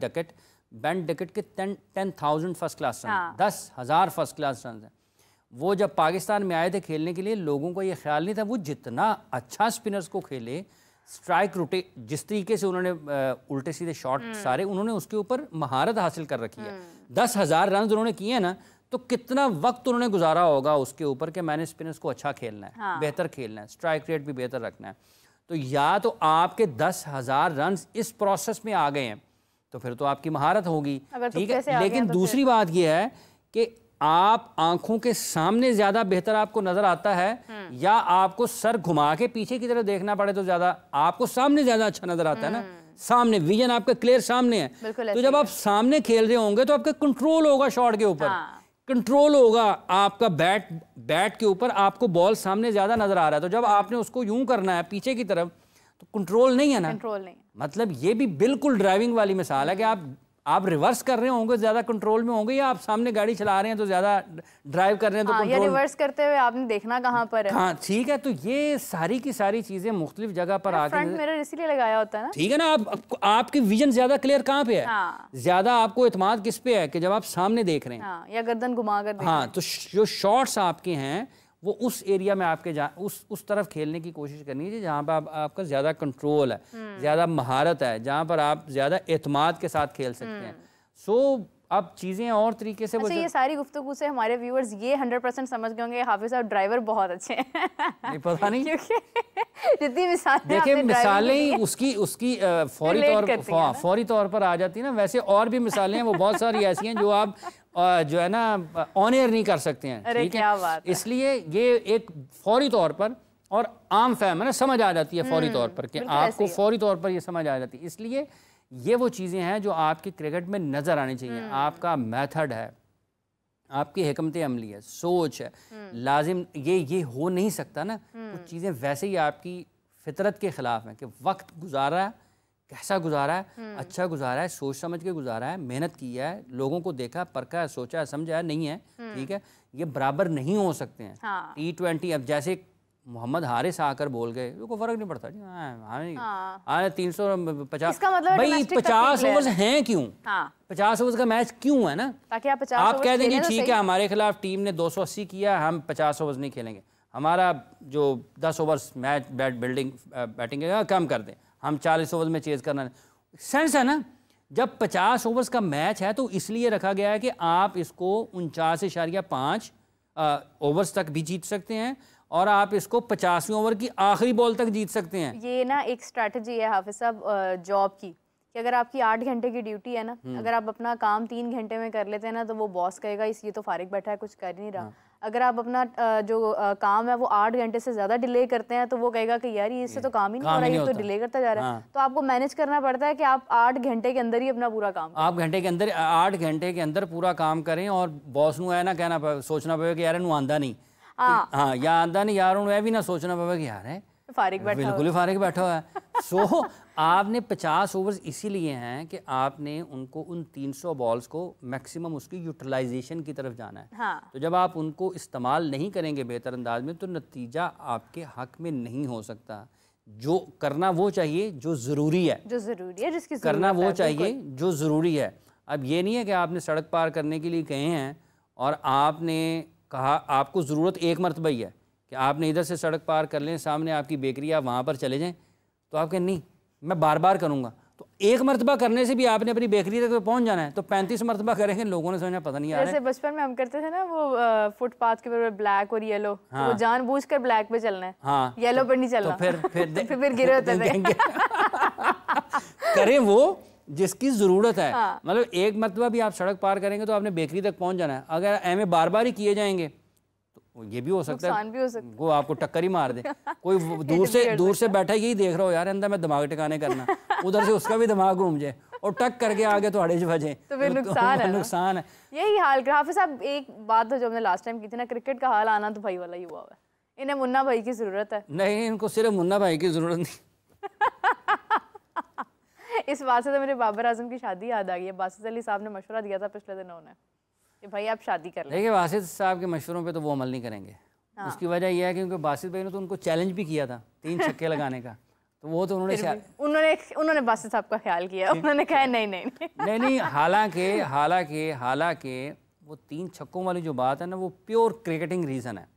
S2: Duckett के 10,000 first class run, 10,000 first class run हैं। वो जब पाकिस्तान में आए थे खेलने के लिए, लोगों को ये ख्याल नहीं था वो जितना अच्छा स्पिनर्स को खेले, स्ट्राइक रोटेट, जिस तरीके से उन्होंने उल्टे सीधे शॉट सारे उन्होंने उसके ऊपर महारत हासिल कर रखी है। 10,000 रन उन्होंने किए हैं ना, तो कितना वक्त उन्होंने गुजारा होगा उसके ऊपर कि मैंने स्पिनर्स को अच्छा खेलना है, बेहतर खेलना है, स्ट्राइक रेट भी बेहतर रखना है। तो या तो आपके 10,000 रन इस प्रोसेस में आ गए हैं तो फिर तो आपकी महारत होगी, ठीक है। लेकिन दूसरी बात यह है कि आप आंखों के सामने ज्यादा बेहतर आपको नजर आता है, या आपको सर घुमा के पीछे की तरफ देखना पड़े तो ज्यादा आपको सामने ज्यादा अच्छा नजर आता है ना। सामने विजन आपका क्लियर सामने है, तो जब आप सामने खेल रहे होंगे तो आपका कंट्रोल होगा शॉट के ऊपर, कंट्रोल होगा आपका बैट के ऊपर, आपको बॉल सामने ज्यादा नजर आ रहा है। तो जब आपने उसको यूं करना है पीछे की तरफ तो कंट्रोल नहीं है ना,
S1: कंट्रोल नहीं।
S2: मतलब ये भी बिल्कुल ड्राइविंग वाली मिसाल है कि आप रिवर्स कर रहे होंगे ज्यादा कंट्रोल में होंगे, या आप सामने गाड़ी चला रहे हैं तो ज्यादा ड्राइव कर रहे हैं तो कंट्रोल,
S1: या रिवर्स करते हुए आपने देखना कहाँ पर है।
S2: हाँ ठीक है, तो ये सारी की सारी चीजें मुख्तलिफ जगह पर आके,
S1: फ्रंट मिरर इसीलिए लगाया होता है ना,
S2: ठीक है ना। आपकी विजन ज्यादा क्लियर कहाँ पे है, ज्यादा आपको इत्मीनान किस पे है कि जब आप सामने देख रहे हैं,
S1: या गर्दन घुमा कर,
S2: हाँ, तो जो शॉट्स आपके हैं वो उस एरिया में आपके उस तरफ खेलने की कोशिश करनी है जहाँ पर आपका ज़्यादा कंट्रोल है, ज़्यादा महारत है, जहाँ पर आप ज़्यादा एतमाद के साथ खेल सकते हैं। सो अब चीज़ें और तरीके से
S1: अच्छा, ये सारी गुफ्तगू से हमारे व्यूअर्स ये 100% समझ गए होंगे हाफिज साहब ड्राइवर बहुत अच्छे हैं।
S2: नहीं पता नहीं
S1: क्योंकि जितनी मिसालें
S2: देखिए, मिसालें उसकी फौरी तौर पर आ जाती है ना, वैसे और भी मिसालें हैं, वो बहुत सारी ऐसी हैं जो आप जो है ना ऑन एयर नहीं कर सकते हैं, ठीक है। इसलिए ये एक फौरी तौर पर और आम फहम है ना, समझ आ जाती है फौरी तौर पर कि आपको फौरी तौर पर ये समझ आ जाती है। इसलिए ये वो चीज़ें हैं जो आपके क्रिकेट में नज़र आनी चाहिए। आपका मेथड है, आपकी हिकमत अमली है, सोच है, लाजिम ये हो नहीं सकता ना। कुछ चीज़ें वैसे ही आपकी फितरत के ख़िलाफ़ हैं कि वक्त गुजारा है, कैसा गुजारा है, अच्छा गुजारा है, सोच समझ के गुजारा है, मेहनत की है, लोगों को देखा, परखा है, सोचा है, समझा है, नहीं है, ठीक है। ये बराबर नहीं हो सकते हैं। T20 अब जैसे मोहम्मद हारिस आकर बोल गए, को फर्क नहीं पड़ता जी, 350 भाई 50 ओवर्स हैं क्यों? 50 ओवर्स का मैच क्यों है ना, ताकि आप कह देंगे ठीक है हमारे खिलाफ टीम ने 280 किया, हम 50 ओवर्स नहीं खेलेंगे, हमारा जो 10 ओवर्स मैच बैटिंग कम कर दें, हम 40 ओवर्स में चेज करना। सेंस है ना, जब 50 ओवर्स का मैच है तो इसलिए रखा गया है कि आप इसको 49.5 ओवर्स तक भी जीत सकते हैं और आप इसको 50वें ओवर की आखिरी बॉल तक जीत सकते हैं।
S1: ये ना एक स्ट्रैटेजी है हाफिज साहब जॉब की, कि अगर आपकी 8 घंटे की ड्यूटी है ना, अगर आप अपना काम 3 घंटे में कर लेते हैं ना, तो वो बॉस कहेगा ये तो फारिग बैठा है, कुछ कर नहीं रहा। अगर आप अपना जो काम है वो 8 घंटे से ज़्यादा डिले करते हैं, तो वो कहेगा कि यार इससे तो काम ही नहीं हो रहा, ये तो डिले करता जा रहा है। तो आपको मैनेज करना पड़ता है कि आप 8 घंटे के अंदर ही अपना पूरा काम,
S2: आप 8 घंटे के अंदर पूरा काम करें और बॉस नू है ना कहना सोचना पड़ेगा कि यार नू आंदा नहीं, हाँ या आंदा नहीं यार, उन्हें भी ना सोचना पड़ेगा कि यार है बिल्कुल ही फारिग बैठा हुआ है। सो आपने 50 ओवर्स इसीलिए हैं कि आपने उनको उन 300 बॉल्स को मैक्सिमम उसकी यूटिलाइजेशन की तरफ जाना है।
S1: हाँ।
S2: तो जब आप उनको इस्तेमाल नहीं करेंगे बेहतर अंदाज में, तो नतीजा आपके हक में नहीं हो सकता। जो करना वो चाहिए जो ज़रूरी है,
S1: जिसकी
S2: करना वो चाहिए जो ज़रूरी है। अब ये नहीं है कि आपने सड़क पार करने के लिए गए हैं और आपने कहा आपको ज़रूरत एक मरतबा ही है कि आपने इधर से सड़क पार कर लें, सामने आपकी बेकरी, आप वहाँ पर चले जाएं, तो आप कहें नहीं मैं बार बार करूँगा। तो एक मरतबा करने से भी आपने अपनी बेकरी तक पहुँच जाना है, तो 35 मरतबा करेंगे, लोगों ने समझा पता नहीं आ रहा है।
S1: जैसे बचपन में हम करते थे ना वो फुटपाथ के ऊपर ब्लैक और येलो, तो वो जानबूझकर ब्लैक पे चलना है, हाँ, येलो पर नहीं चलना,
S2: तो
S1: फिर गिरे होते थे।
S2: करें वो जिसकी ज़रूरत है। मतलब एक मरतबा भी आप सड़क पार करेंगे तो आपने बेकरी तक पहुँच जाना है। अगर ऐमे बार बार ही किए जाएंगे तो ये भी हो सकता है वो आपको टक्कर ही मार दे। कोई दूर से बैठा यही देख रहा हो यार अंदर में दिमाग टिकाने करना, उधर से उसका भी दिमाग घूम जाए और टक करके आगे तो अड़े बजे,
S1: तो फिर नुकसान है। यही हाल हाफिज साहब, एक बात तो जो हमने लास्ट टाइम की थी ना, क्रिकेट का हाल आना तो भाई वाला ही हुआ है। इन्हें मुन्ना भाई की जरूरत है।
S2: नहीं, इनको सिर्फ मुन्ना भाई की जरूरत नहीं।
S1: इस बात से तो मेरे बाबर आजम की शादी याद आ गई है। बासित अली साहब ने मशवरा दिया था पिछले दिनों ने कि भाई आप शादी कर लें।
S2: देखिए बासित साहब के मशवरों पे तो वो अमल नहीं करेंगे। उसकी वजह यह है कि क्योंकि बासित भाई ने तो उनको चैलेंज भी किया था 3 छक्के लगाने का, तो वो तो
S1: उन्होंने बासित साहब का ख्याल किया, उन्होंने कहा नहीं।
S2: हालांकि वो 3 छक्कों वाली जो बात है ना, वो प्योर क्रिकेटिंग रीजन है।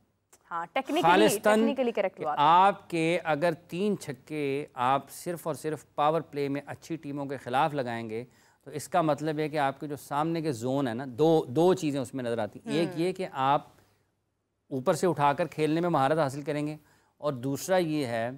S1: हाँ, टेक्निकली करेक्ट बात।
S2: आपके अगर 3 छक्के आप सिर्फ और सिर्फ पावर प्ले में अच्छी टीमों के खिलाफ लगाएंगे, तो इसका मतलब है कि आपके जो सामने के जोन है ना, दो चीज़ें उसमें नज़र आती हैं। एक ये कि आप ऊपर से उठाकर खेलने में महारत हासिल करेंगे, और दूसरा ये है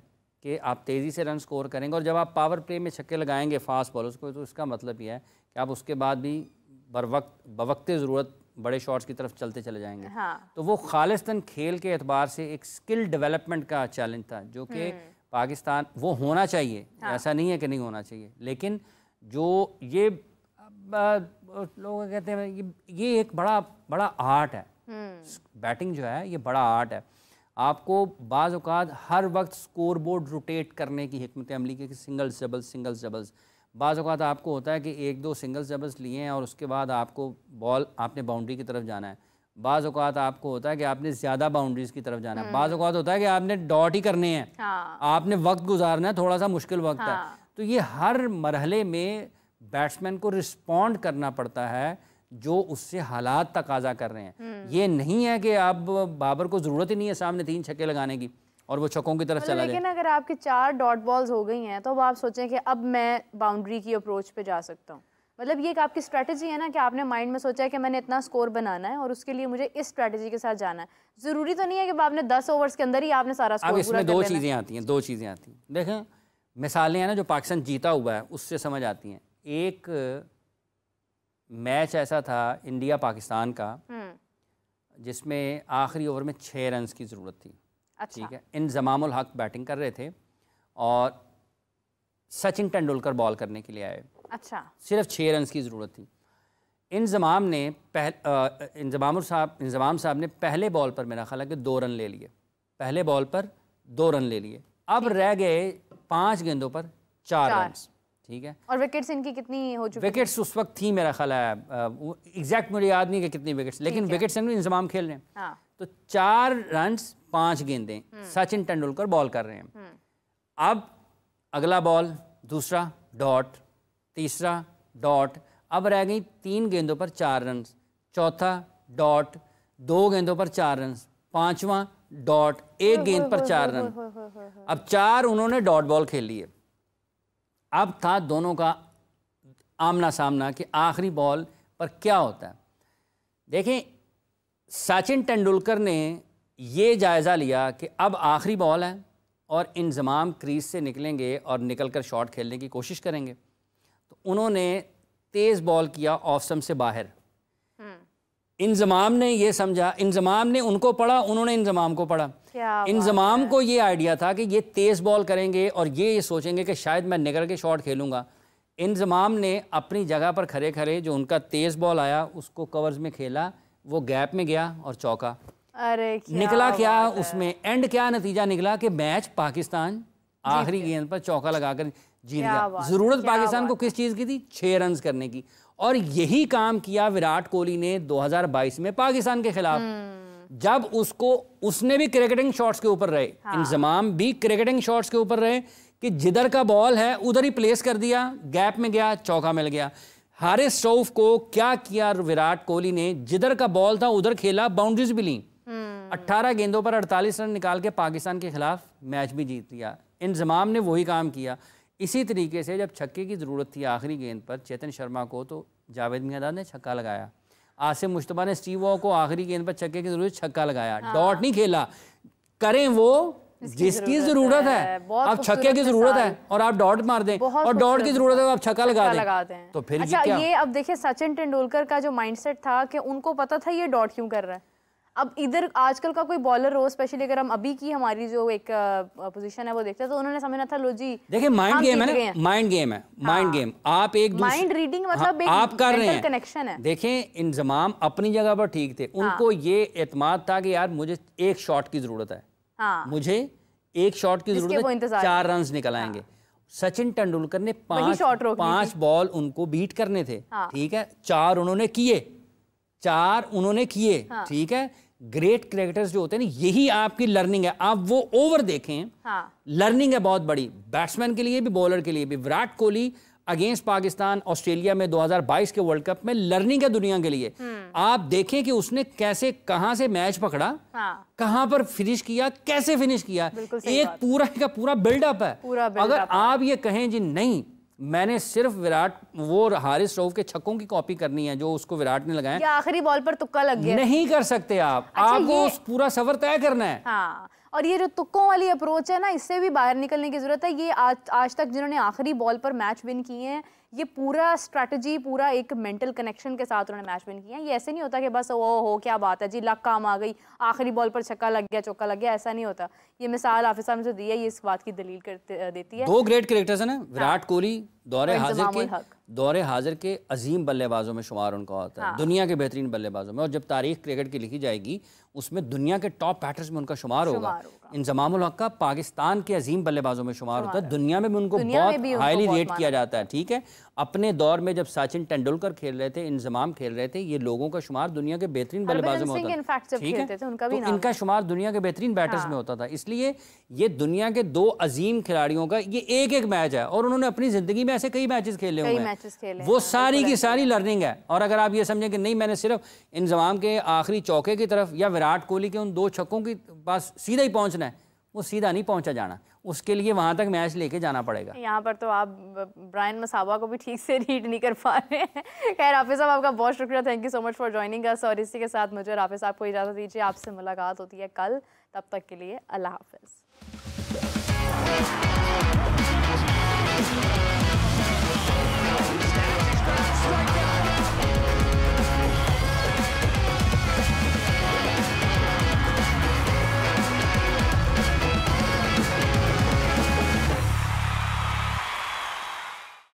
S2: कि आप तेज़ी से रन स्कोर करेंगे। और जब आप पावर प्ले में छक्के लगाएंगे फास्ट बॉलर्स को, तो इसका मतलब ये है कि आप उसके बाद भी बवक्त ज़रूरत बड़े शॉट्स की तरफ चलते चले जाएंगे।
S1: हाँ।
S2: तो वो खालिस्तन खेल के एतबार से एक स्किल डेवलपमेंट का चैलेंज था, जो कि पाकिस्तान वो होना चाहिए। हाँ। ऐसा नहीं है कि नहीं होना चाहिए, लेकिन जो ये लोग कहते हैं ये एक बड़ा आर्ट है। बैटिंग जो है ये बड़ा आर्ट है। आपको बाज़ औक़ात हर वक्त स्कोर बोर्ड रोटेट करने की हिकमत अमली की, सिंगल्स डबल्स। बाज़ औक़ात आपको होता है कि 1-2 सिंगल्स डबल्स लिए हैं और उसके बाद आपको बॉल आपने बाउंड्री की तरफ जाना है। बाज़ औक़ात आपको होता है कि आपने ज़्यादा बाउंड्रीज़ की तरफ जाना है। बाज़ औक़ात होता है कि आपने डॉट ही करने हैं।
S1: हाँ।
S2: आपने वक्त गुजारना है, थोड़ा सा मुश्किल वक्त है। तो ये हर मरहले में बैट्समैन को रिस्पॉन्ड करना पड़ता है जो उससे हालात तकाजा कर रहे हैं। ये नहीं है कि अब बाबर को ज़रूरत ही नहीं है सामने 3 छक्के लगाने की और वो छक्कों की तरफ चला जाए।
S1: लेकिन अगर आपकी 4 डॉट बॉल्स हो गई हैं तो अब आप सोचें कि अब मैं बाउंड्री की अप्रोच पे जा सकता हूँ। मतलब ये एक आपकी स्ट्रैटेजी है ना कि आपने माइंड में सोचा है कि मैंने इतना स्कोर बनाना है और उसके लिए मुझे इस स्ट्रैटेजी के साथ जाना है। ज़रूरी तो नहीं है कि आपने 10 ओवर्स के अंदर ही आपने सारा स्कोर पूरा कर लेना है।
S2: अब इसमें 2 चीज़ें आती हैं, 2 चीज़ें आती हैं। देखें मिसालें हैं ना जो पाकिस्तान जीता हुआ है उससे समझ आती हैं। एक मैच ऐसा था इंडिया पाकिस्तान का जिसमें आखिरी ओवर में 6 रन्स की ज़रूरत थी।
S1: अच्छा।
S2: ठीक है, इंजमामुल हक बैटिंग कर रहे थे और सचिन तेंदुलकर बॉल करने के लिए आए।
S1: अच्छा।
S2: सिर्फ 6 रन्स की ज़रूरत थी। इंजमाम साहब ने पहले बॉल पर मेरा ख्याल है कि 2 रन ले लिए, पहले बॉल पर 2 रन ले लिए। अब रह गए 5 गेंदों पर 4 रन। ठीक है, और
S1: विकेट्स इनकी कितनी हो चुकी?
S2: विकेट्स उस वक्त थी मेरा ख्याल है एग्जैक्ट मुझे याद नहीं कि कितनी विकेट्स, लेकिन विकेट्स इंजमाम खेल रहे हैं। हाँ। तो 4 रन 5 गेंदें सचिन तेंदुलकर बॉल कर रहे हैं। अब अगला बॉल, दूसरा डॉट, तीसरा डॉट, अब रह गई 3 गेंदों पर 4 रन, चौथा डॉट, 2 गेंदों पर 4 रन, पांचवा डॉट, 1 गेंद पर 4 रन। अब 4 उन्होंने डॉट बॉल खेल लिए। अब था दोनों का आमना सामना कि आखिरी बॉल पर क्या होता है। देखें सचिन तेंदुलकर ने ये जायज़ा लिया कि अब आखिरी बॉल है और इंजमाम क्रीज से निकलेंगे और निकलकर शॉट खेलने की कोशिश करेंगे। तो उन्होंने तेज़ बॉल किया ऑफ स्टंप से बाहर। इंजमाम ने ये समझा, इंजमाम ने उनको पढ़ा, उन्होंने इंजमाम को पढ़ा। इंजमाम को ये आइडिया था कि ये तेज़ बॉल करेंगे और ये सोचेंगे कि शायद मैं निकल के शॉट खेलूँगा। इंजमाम ने अपनी जगह पर खड़े खड़े जो उनका तेज़ बॉल आया उसको कवर्स में खेला, वो गैप में गया और चौका।
S1: अरे
S2: निकला क्या उसमें, एंड क्या नतीजा निकला कि मैच पाकिस्तान आखिरी गेंद पर चौका लगाकर जीत गया। जरूरत पाकिस्तान को किस चीज़ की थी? 6 रन करने की। और यही काम किया विराट कोहली ने 2022 में पाकिस्तान के खिलाफ, जब उसने भी क्रिकेटिंग शॉट्स के ऊपर रहे। हाँ। इंजमाम भी क्रिकेटिंग शॉट्स के ऊपर रहे कि जिधर का बॉल है उधर ही प्लेस कर दिया, गैप में गया, चौका मिल गया। हारिस रऊफ को क्या किया विराट कोहली ने, जिधर का बॉल था उधर खेला, बाउंड्रीज भी ली। 18 गेंदों पर 48 रन निकाल के पाकिस्तान के खिलाफ मैच भी जीत लिया। इंजमाम ने वही काम किया। इसी तरीके से जब छक्के की ज़रूरत थी आखिरी गेंद पर चेतन शर्मा को, तो जावेद मियांदाद ने छक्का लगाया। आसिम मुश्तबा ने स्टीव वॉ को आखिरी गेंद पर छक्के की ज़रूरत छक्का लगाया। हाँ। डॉट नहीं खेला। करें वो जिसकी ज़रूरत है। अब छक्के की ज़रूरत है और आप डॉट मार दें, और डॉट की ज़रूरत है आप छक्का लगा दें, तो फिर
S1: अच्छा, ये अब देखिए सचिन तेंदुलकर का जो माइंडसेट था कि उनको पता था ये डॉट क्यों कर रहा है। अब इधर आजकल का कोई बॉलर हो, स्पेशली अगर हम अभी की हमारी जो एक पोजीशन है वो देखते हैं, तो उन्होंने समझना था लो जी
S2: देखिए माइंड गेम है ना, माइंड गेम है, माइंड गेम। आप एक
S1: माइंड रीडिंग मतलब
S2: आप कर रहे हैं,
S1: कनेक्शन है।
S2: देखें इंजमाम अपनी जगह पर ठीक थे, उनको ये एतमाद था कि यार मुझे एक शॉट की जरूरत है, मुझे एक शॉट की जरूरत है, 4 रन निकल आएंगे। सचिन तेंदुलकर ने 5 बॉल उनको बीट करने थे। ठीक है, 4 उन्होंने किए, ठीक है। ग्रेट क्रिकेटर्स जो होते हैं ना, यही आपकी लर्निंग है। आप वो ओवर देखें, लर्निंग है बहुत बड़ी, बैट्समैन के लिए भी बॉलर के लिए भी। विराट कोहली अगेंस्ट पाकिस्तान ऑस्ट्रेलिया में 2022 के वर्ल्ड कप में लर्निंग है दुनिया के लिए। आप देखें कि उसने कैसे, कहां से मैच पकड़ा, कहां पर फिनिश किया, कैसे फिनिश किया, एक पूरा का पूरा बिल्डअप है। अगर आप ये कहें जी नहीं मैंने सिर्फ वो हारिस रऊफ के छक्कों की कॉपी करनी है जो उसको विराट ने लगाया,
S1: आखिरी बॉल पर तुक्का लग गया,
S2: नहीं कर सकते आप। अच्छा, आपको पूरा सफर तय करना है।
S1: हाँ। और ये जो तुक्कों वाली अप्रोच है ना, इससे भी बाहर निकलने की जरूरत है। ये आज तक जिन्होंने आखिरी बॉल पर मैच विन किए हैं, ये पूरा स्ट्रैटेजी, पूरा एक मेंटल कनेक्शन के साथ उन्होंने मैच विन किया है। ये ऐसे नहीं होता कि बस हो क्या बात है जी, लक काम आ गई, आखिरी बॉल पर छक्का लग गया, चौका लग गया, ऐसा नहीं होता। ये मिसाल हाफिज साहब ने जो दी है, ये इस बात की दलील देती है।
S2: 2 ग्रेट क्रिकेटर्स हैं ना, विराट कोहली दौरे हाजिर के अजीम बल्लेबाजों में शुमार उनका होता है, दुनिया के बेहतरीन बल्लेबाजों में। और जब तारीख क्रिकेट की लिखी जाएगी उसमें दुनिया के टॉप बैटर्स में उनका शुमार होगा। इंजमामुल हक का पाकिस्तान के अजीम बल्लेबाजों में शुमार होता है, दुनिया में भी उनको बहुत हाईली रेट किया जाता है। ठीक है, अपने दौर में जब सचिन तेंदुलकर खेल रहे थे, इंजमाम खेल रहे थे, ये लोगों का शुमार दुनिया के बेहतरीन बल्लेबाजों में होता था। ठीक है, तो इनका शुमार दुनिया के बेहतरीन बैटर्स में होता था। इसलिए ये दुनिया के 2 अजीम खिलाड़ियों का ये एक मैच है, और उन्होंने अपनी जिंदगी में ऐसे कई मैचेस खेले हुए हैं, वो सारी की सारी लर्निंग है। और अगर आप ये समझें कि नहीं, मैंने सिर्फ इंजमाम के आखिरी चौके की तरफ या विराट कोहली के उन 2 छक्कों की पास सीधा ही पहुंचना है, वो सीधा नहीं पहुंचा जाना, उसके लिए वहां तक मैच लेके जाना पड़ेगा।
S1: यहाँ पर तो आप ब्रायन मसाबा को भी ठीक से रीड नहीं कर पा रहे हैं। खैर हाफिज साहब, आपका बहुत शुक्रिया, thank you so much for joining us. और इसी के साथ मुझे और हाफिज साहब को इजाज़त दीजिए, आपसे मुलाकात होती है कल, तब तक के लिए अल्लाह हाफिज।